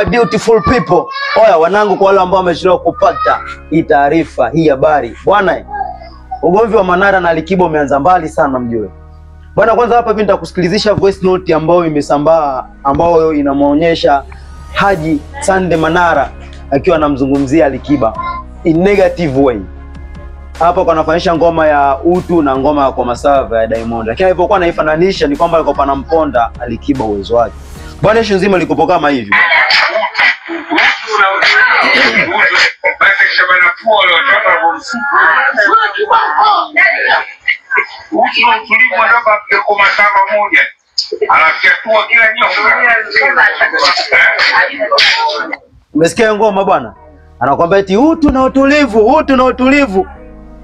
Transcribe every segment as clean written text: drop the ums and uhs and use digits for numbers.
Beautiful people. Oya wanangu, kwa wale ambao wamechelewa kupata hii taarifa, hii habari. Bwana, ugomvi wa Manara na Alikiba umeanza mbali sana mjue. Bwana, kwanza hapa hivi nitakusikilizisha voice note ambayo imesambaa, ambayo inamuonyesha Haji Sande Manara akiwa anamzungumzia Alikiba in negative way. Hapa kwa nafanyisha ngoma ya utu na ngoma ya kwa masava ya Diamond. Lakini alipokuwa anaifananisha ni kwamba alikuwa anamponda Alikiba uwezo wake. Bwana, issue nzima liko kama hivi. Umesikia ngoma bwana? Anakuambia eti utu na utulivu, utu na utulivu.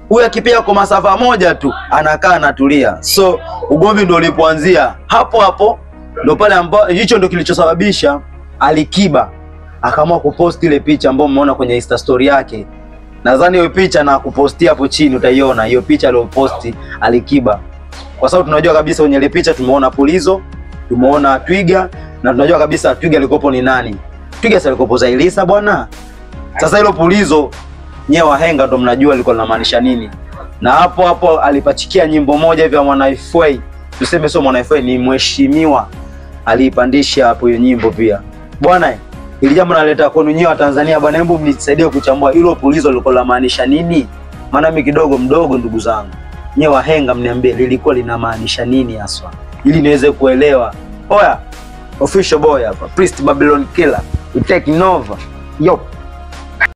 Huyu akipiga kwa masafa moja tu anakaa anatulia. So ugomvi ndio ulipoanzia. Hapo ndio pale ambapo hicho ndio kilichosababisha Alikiba akaamua kupost ile picha ambayo umeona kwenye Insta story yake. Nadhani hiyo picha na kupostia hapo chini utaiona hiyo picha aliyoposti Alikiba. Kwa sababu tunajua kabisa kwenye ile picha tumeona Pulizo, tumeona Twiga na tunajua kabisa Twiga alikopo ni nani. Twiga si alikopo Zailisa bwana. Sasa hilo Pulizo nyewe wahenga ndo mnajua liko linamaanisha nini. Na hapo alipachikia nyimbo moja hivi ya Mwana FA. Tuseme sio Mwana FA, ni mheshimiwa aliipandisha hapo hiyo nyimbo pia. Bwana, ili jambo naleta kwenu nyewe wa Tanzania bwana, hebu mnisaidie kuchambua hilo Pulizo liko linamaanisha nini? Maana mimi kidogo mdogo ndugu zangu. Nyewe wahenga mniambie lilikuwa linamaanisha nini haswa, ili niweze kuelewa. Oya, official boy hapa, Priest Babylon Killer, we taking over. Yo.